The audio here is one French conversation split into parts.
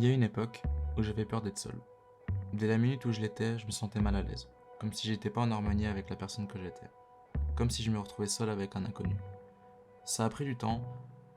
Il y a une époque où j'avais peur d'être seul. Dès la minute où je l'étais, je me sentais mal à l'aise, comme si j'étais pas en harmonie avec la personne que j'étais, comme si je me retrouvais seul avec un inconnu. Ça a pris du temps,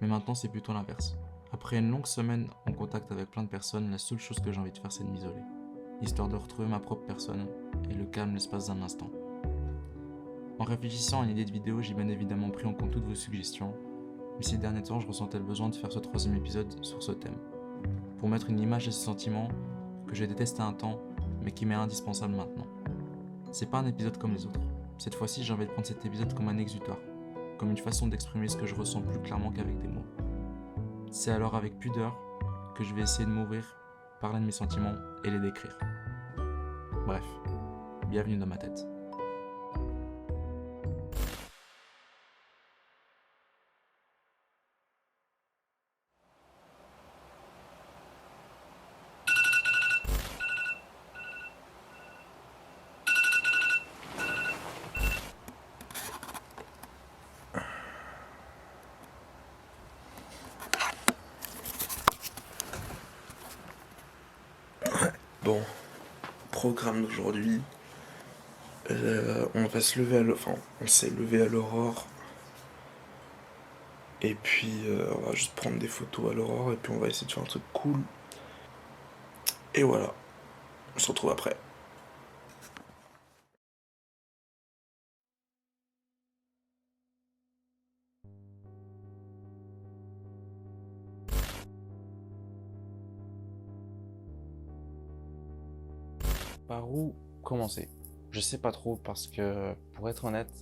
mais maintenant c'est plutôt l'inverse. Après une longue semaine en contact avec plein de personnes, la seule chose que j'ai envie de faire c'est de m'isoler, histoire de retrouver ma propre personne et le calme l'espace d'un instant. En réfléchissant à une idée de vidéo, j'ai bien évidemment pris en compte toutes vos suggestions, mais ces derniers temps je ressentais le besoin de faire ce troisième épisode sur ce thème, pour mettre une image à ce sentiment que j'ai détesté un temps, mais qui m'est indispensable maintenant. C'est pas un épisode comme les autres. Cette fois-ci, j'ai envie de prendre cet épisode comme un exutoire, comme une façon d'exprimer ce que je ressens plus clairement qu'avec des mots. C'est alors avec pudeur que je vais essayer de m'ouvrir, parler de mes sentiments et les décrire. Bref, bienvenue dans ma tête. Bon, programme d'aujourd'hui. On va se lever on s'est levé à l'aurore. Et puis, on va juste prendre des photos à l'aurore. Et puis, on va essayer de faire un truc cool. Et voilà, on se retrouve après. Par où commencer? Je sais pas trop parce que, pour être honnête,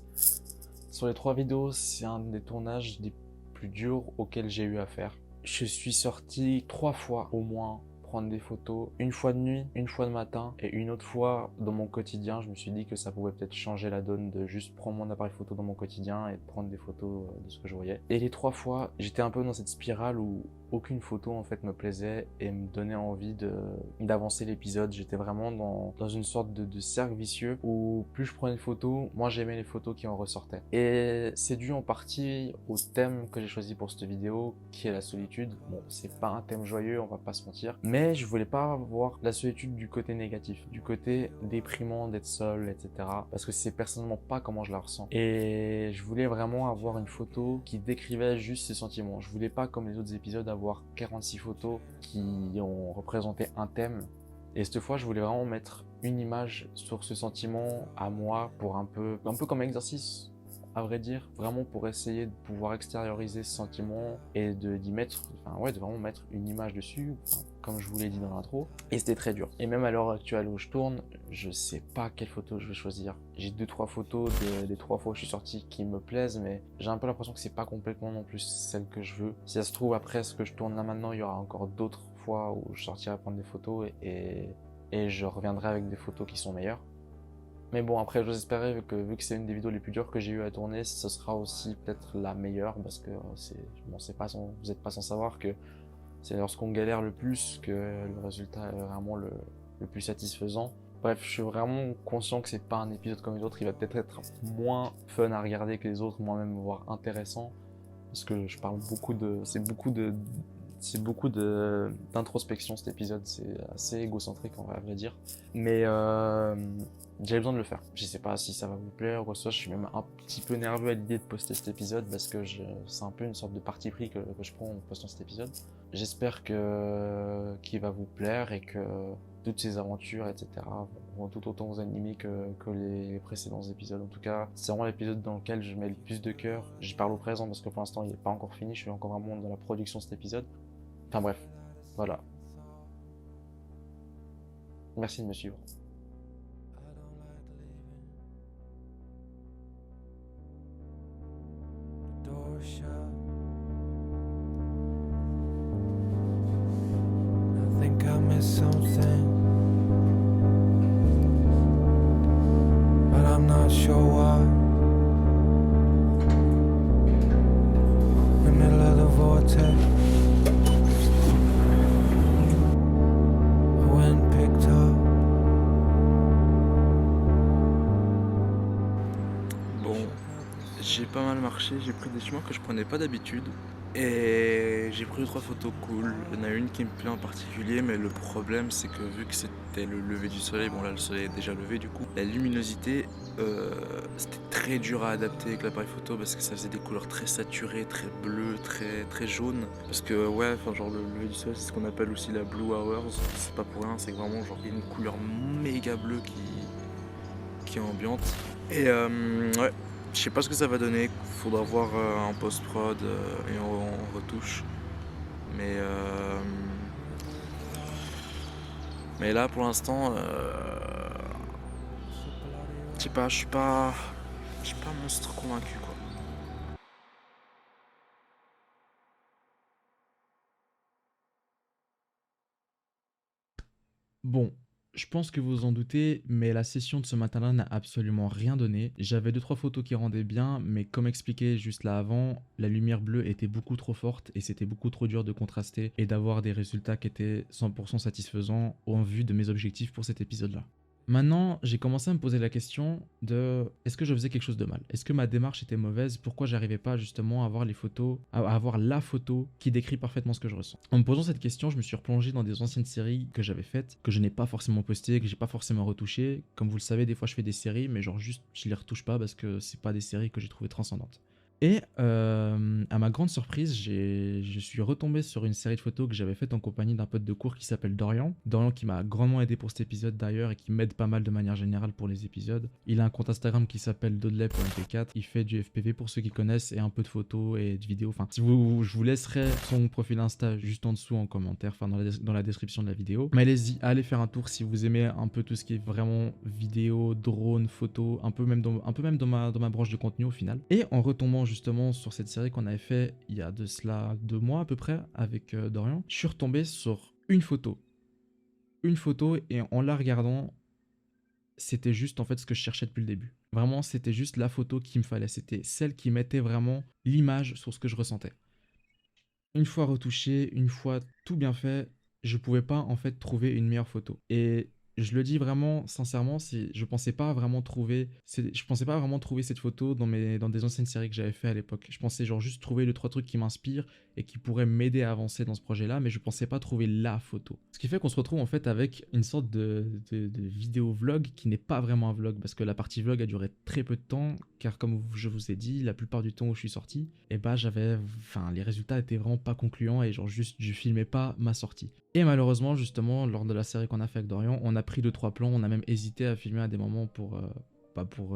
sur les 3 vidéos, c'est un des tournages des plus durs auxquels j'ai eu à faire. Je suis sorti 3 fois au moins prendre des photos, une fois de nuit, une fois de matin et une autre fois dans mon quotidien. Je me suis dit que ça pouvait peut-être changer la donne de juste prendre mon appareil photo dans mon quotidien et de prendre des photos de ce que je voyais. Et les 3 fois, j'étais un peu dans cette spirale où aucune photo en fait me plaisait et me donnait envie d'avancer l'épisode. J'étais vraiment dans une sorte de cercle vicieux où plus je prenais de photos, moins j'aimais les photos qui en ressortaient. Et c'est dû en partie au thème que j'ai choisi pour cette vidéo, qui est la solitude. Bon, c'est pas un thème joyeux, on va pas se mentir, mais je voulais pas voir la solitude du côté négatif, du côté déprimant d'être seul, etc. Parce que c'est personnellement pas comment je la ressens. Et je voulais vraiment avoir une photo qui décrivait juste ces sentiments. Je voulais pas, comme les autres épisodes, avoir 46 photos qui ont représenté un thème. Et cette fois, je voulais vraiment mettre une image sur ce sentiment à moi pour un peu comme exercice, à vrai dire, vraiment pour essayer de pouvoir extérioriser ce sentiment et de vraiment mettre une image dessus, comme je vous l'ai dit dans l'intro. Et c'était très dur. Et même à l'heure actuelle où je tourne, je sais pas quelle photo je vais choisir. J'ai 2-3 photos des 3 fois où je suis sorti qui me plaisent, mais j'ai un peu l'impression que c'est pas complètement non plus celle que je veux. Si ça se trouve, après ce que je tourne là maintenant, il y aura encore d'autres fois où je sortirai prendre des photos et je reviendrai avec des photos qui sont meilleures. Mais bon, après, j'ose espérer que vu que c'est une des vidéos les plus dures que j'ai eu à tourner, ce sera aussi peut-être la meilleure, parce que vous êtes pas sans savoir que c'est lorsqu'on galère le plus que le résultat est vraiment le plus satisfaisant. Bref, je suis vraiment conscient que c'est pas un épisode comme les autres, il va peut-être être moins fun à regarder que les autres, moi-même voire intéressant, parce que je parle c'est beaucoup d'introspection cet épisode, c'est assez égocentrique en vrai à dire. Mais j'avais besoin de le faire. Je sais pas si ça va vous plaire ou quoi que ce soit, je suis même un petit peu nerveux à l'idée de poster cet épisode parce que c'est un peu une sorte de parti pris que je prends en postant cet épisode. J'espère qu'il va vous plaire et que toutes ces aventures, etc. vont tout autant vous animer que les précédents épisodes. En tout cas, c'est vraiment l'épisode dans lequel je mets le plus de cœur. Je parle au présent parce que pour l'instant il n'est pas encore fini, je suis encore vraiment dans la production de cet épisode. Enfin bref, voilà. Merci de me suivre. Door shut. I think I missed something, but I'm not sure what. The middle of the vortex, the wind picked up. Bon, j'ai pas mal marché, j'ai pris des chemins que je prenais pas d'habitude. Et j'ai pris 2-3 photos cool. Il y en a une qui me plaît en particulier, mais le problème c'est que vu que c'était le lever du soleil, bon là le soleil est déjà levé du coup, la luminosité c'était très dur à adapter avec l'appareil photo parce que ça faisait des couleurs très saturées, très bleues, très jaunes. Parce que ouais, enfin genre le lever du soleil c'est ce qu'on appelle aussi la blue hours. C'est pas pour rien, c'est que vraiment genre il y a une couleur méga bleue qui est ambiante. Et ouais. Je sais pas ce que ça va donner, faudra voir en post-prod et en retouche. Mais là pour l'instant, je sais pas, je suis pas monstre convaincu quoi. Bon, je pense que vous vous en doutez, mais la session de ce matin-là n'a absolument rien donné. J'avais 2-3 photos qui rendaient bien, mais comme expliqué juste là avant, la lumière bleue était beaucoup trop forte et c'était beaucoup trop dur de contraster et d'avoir des résultats qui étaient 100% satisfaisants en vue de mes objectifs pour cet épisode-là. Maintenant, j'ai commencé à me poser la question de est-ce que je faisais quelque chose de mal? Est-ce que ma démarche était mauvaise? Pourquoi j'arrivais pas justement à avoir les photos, à avoir la photo qui décrit parfaitement ce que je ressens? En me posant cette question, je me suis replongé dans des anciennes séries que j'avais faites, que je n'ai pas forcément postées, que j'ai pas forcément retouchées. Comme vous le savez, des fois je fais des séries, mais genre juste je les retouche pas parce que c'est pas des séries que j'ai trouvées transcendantes. Et à ma grande surprise, je suis retombé sur une série de photos que j'avais faite en compagnie d'un pote de cours qui s'appelle Dorian. Dorian qui m'a grandement aidé pour cet épisode d'ailleurs et qui m'aide pas mal de manière générale pour les épisodes. Il a un compte Instagram qui s'appelle dodley.mp4. Il fait du FPV pour ceux qui connaissent et un peu de photos et de vidéos. Enfin, je vous laisserai son profil Insta juste en dessous en commentaire, enfin dans la description de la vidéo. Mais allez-y, allez faire un tour si vous aimez un peu tout ce qui est vraiment vidéo, drone, photo, un peu même dans ma branche de contenu au final. Et en retombant justement sur cette série qu'on avait fait il y a de cela 2 mois à peu près avec Dorian, je suis retombé sur une photo. Une photo et en la regardant, c'était juste en fait ce que je cherchais depuis le début. Vraiment, c'était juste la photo qu'il me fallait. C'était celle qui mettait vraiment l'image sur ce que je ressentais. Une fois retouché, une fois tout bien fait, je pouvais pas en fait trouver une meilleure photo. Et je le dis vraiment sincèrement, je pensais pas vraiment trouver cette photo dans des anciennes séries que j'avais fait à l'époque. Je pensais genre juste trouver 2-3 trucs qui m'inspirent et qui pourraient m'aider à avancer dans ce projet-là, mais je pensais pas trouver la photo. Ce qui fait qu'on se retrouve en fait avec une sorte de vidéo vlog qui n'est pas vraiment un vlog parce que la partie vlog a duré très peu de temps, car comme je vous ai dit, la plupart du temps où je suis sorti, et bah les résultats étaient vraiment pas concluants et genre juste je filmais pas ma sortie. Et malheureusement justement lors de la série qu'on a fait avec Dorian, on a pris 2-3 plans, on a même hésité à filmer à des moments pour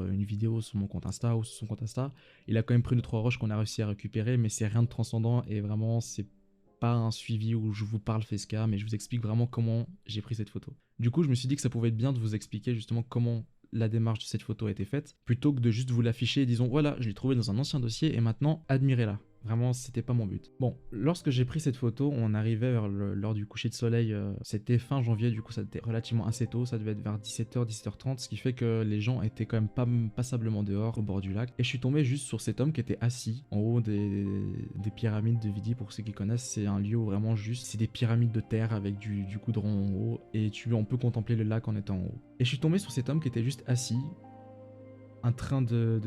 une vidéo sur mon compte Insta ou sur son compte Insta. Il a quand même pris 2-3 rushs qu'on a réussi à récupérer, mais c'est rien de transcendant et vraiment c'est pas un suivi où je vous parle Fesca, mais je vous explique vraiment comment j'ai pris cette photo. Du coup, je me suis dit que ça pouvait être bien de vous expliquer justement comment la démarche de cette photo a été faite, plutôt que de juste vous l'afficher et disons voilà, je l'ai trouvée dans un ancien dossier et maintenant admirez-la. Vraiment, c'était pas mon but. Bon, lorsque j'ai pris cette photo, on arrivait vers l'heure du coucher de soleil. C'était fin janvier, du coup, ça était relativement assez tôt. Ça devait être vers 17h, 17h30, ce qui fait que les gens étaient quand même pas passablement dehors au bord du lac. Et je suis tombé juste sur cet homme qui était assis en haut des pyramides de Vidi. Pour ceux qui connaissent, c'est un lieu où vraiment juste, c'est des pyramides de terre avec du goudron en haut. Et on peut contempler le lac en étant en haut. Et je suis tombé sur cet homme qui était juste assis, en train de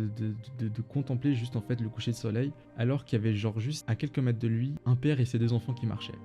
contempler juste en fait le coucher de soleil, alors qu'il y avait genre juste à quelques mètres de lui un père et ses 2 enfants qui marchaient.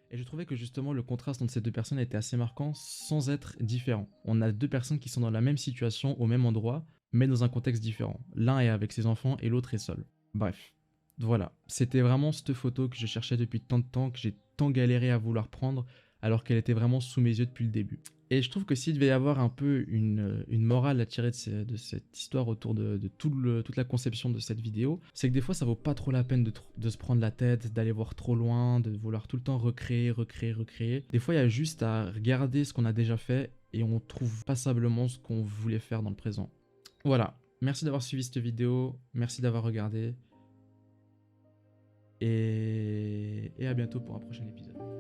Et je trouvais que justement le contraste entre ces 2 personnes était assez marquant sans être différent. On a 2 personnes qui sont dans la même situation, au même endroit, mais dans un contexte différent. L'un est avec ses enfants et l'autre est seul. Bref, voilà. C'était vraiment cette photo que je cherchais depuis tant de temps, que j'ai tant galéré à vouloir prendre, alors qu'elle était vraiment sous mes yeux depuis le début. Et je trouve que s'il devait y avoir un peu une morale à tirer de cette histoire autour de toute la conception de cette vidéo, c'est que des fois ça vaut pas trop la peine de se prendre la tête, d'aller voir trop loin, de vouloir tout le temps recréer. Des fois il y a juste à regarder ce qu'on a déjà fait et on trouve passablement ce qu'on voulait faire dans le présent. Voilà, merci d'avoir suivi cette vidéo, merci d'avoir regardé et à bientôt pour un prochain épisode.